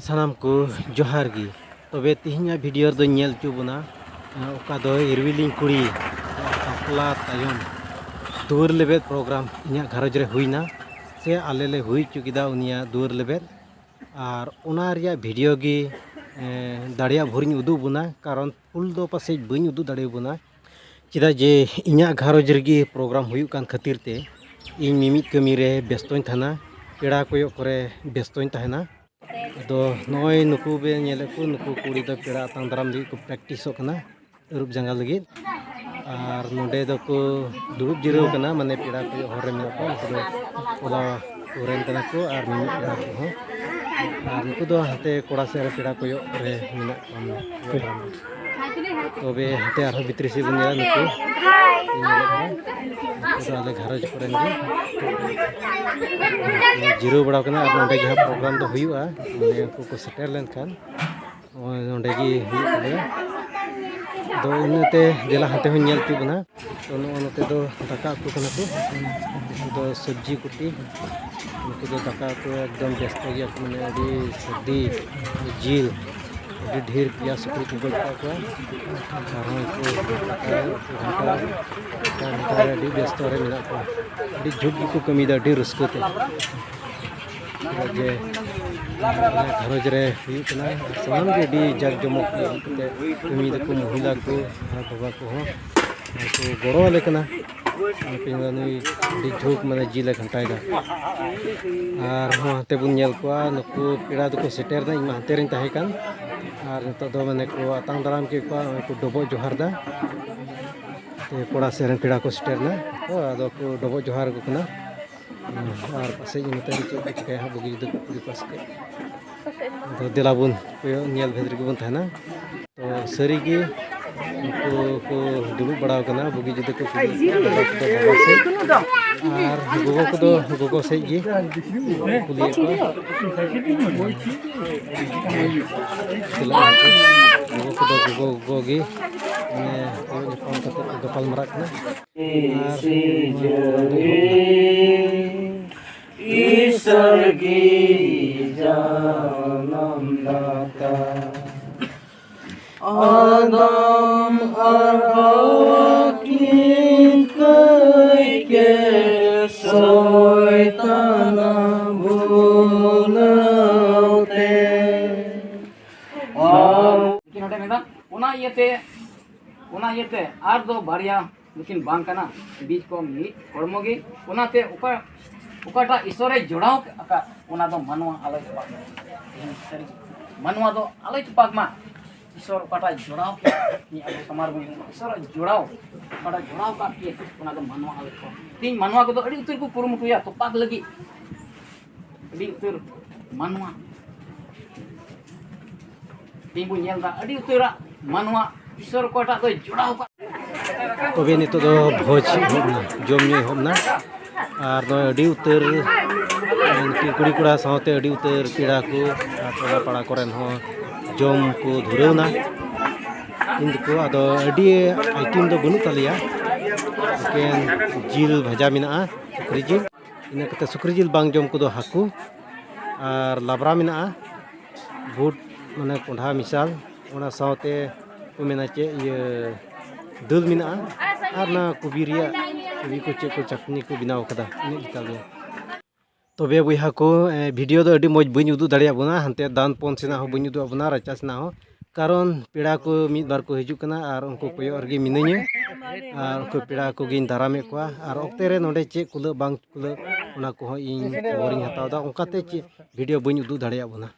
सानाम को जोहार गी तबे तिहिना वीडियो दो नेल चो बना ओका दो इरविलिंग कुड़ी बापला तायम दुवर लेबेद प्रोग्राम इन्या घरज रे हुईना से आले ले हुई चुकिदा उनिया दुवर लेबेद और ओना रिया वीडियो गी दाड़िया भोरिन उदु बुना कारण फुल दो पासे बइन उदु दाड़े बुना चिदा जे इन्या घरज रेगी प्रोग्राम हुई कान खातिर ते इन मिमित कमी रे व्यस्तों थाना पेड़ा कोयो करे व्यस्तों तहना तो नॉय नुकु बे नेले को नुकु कुड़ी दो पेड़ा तांग दाराम दी को प्रैक्टिस कना रूप जंगा लगी और नोडे दो को दुरुप जिरो कना माने पेड़ा को हरे में को ओला ओरेन कना को और मिमित पेड़ा को हो और नुकु दो हते कोड़ा से पेड़ा को रे मिना कम तो बे हते आरो भितरी से बन नुकु आले घरज करेन जीरो बड़ा कना और नोडे जहां प्रोग्राम दो हुआ माने को सेटर लेन खान नोडे गी हुई दो इनते देला हाते हो नेल तु बना तो नोते दो दाका को कना को दो सब्जी कुटी उनको दो दाका को एकदम व्यस्त गया माने अभी सर्दी जील अभी ढेर पिया सुकरी को गटा को अभी व्यस्त रे मेना को अभी झुक को कमी दा ढेर रस्कोते जे घरज रे हुईकना सामान के डी जग जमक ते कमी दको महिला को बाबा को हो तो गड़ो वाले कना पिंगा नुई डी झुक माने जिले घंटाय दा और हाते बुन नेल को नुकु पेड़ा दको सेटर दा इमा हाते रिन ताहे कान और तो दो माने को आतांग दाराम के को डबो जोहार दा ते कोड़ा सेरन पेड़ा को सेटर ना तो आदो को डबो जोहार को कना और पासे इनते चिकाय हा बगी दो पास के तो दिलाबुन को नेल भेद्री को बन थाना तो सरी की को दुलु बड़ा कना बगी जदे को और गोगो से जी कुलिए को गोगो गी ने फोन करते गपाल मरा कना ईश्वर की जानम दाता आदम और हवा की के शैताना भूलते ओना येते आर दो बारिया लेकिन बांग कना बीज को मी हड़मोगी ओनाते ओकाटा ईश्वरे जोड़ाव का ओना दो मनवा आलो चपाक मनवा दो आलो चपाक मा ईश्वर ओकाटा जोड़ाव नि अब समार में ईश्वर जोड़ाव ओकाटा जोड़ाव का के ओना दो मनवा आलो को तीन मनवा को तो अड़ी उतर को कुरुमुटुया तो पाक लगी अड़ी उतर मनवा तीन बु नेल दा अड़ी उतरा मनवा ईश्वर ओकाटा दो जोड़ाव का तबे नितो दो भोज होना जम न्यू होना और दो अड़ी उतर कुड़ी कुड़ा साथे अड़ी उतर पेड़ा को टोला पाड़ा कोरेन हो जम को धुरौना इनको आदो अड़ी आइटम दो बनु तलिया लेकिन जिल भाजा मिना सुकरी जिल इना कते सुकरी जिल बांग जम को दो हाकू और लाबरा मिना बुट माने कोंढा मिसाल ओना साथे को मेना चे ये दल मिना और ना कुबीरिया कभी को चे को चटनी को बनाव कदा इन गिताले तबे बुहा को वीडियो दो अडी मज बइन उदु दाड़िया बना हनते दान पन सेना हो बइन उदु बना रचा सेना हो कारण पेड़ा को मिद बार को हिजु कना और उनको कोयो अर्गी मिनैया और उनको पेड़ा को गिन दारामे को और ओक्ते रे नोडे चे कुल बांग कुल ओना को इन खबरिन हताव दा ओंकाते चे वीडियो बइन उदु दाड़िया बना।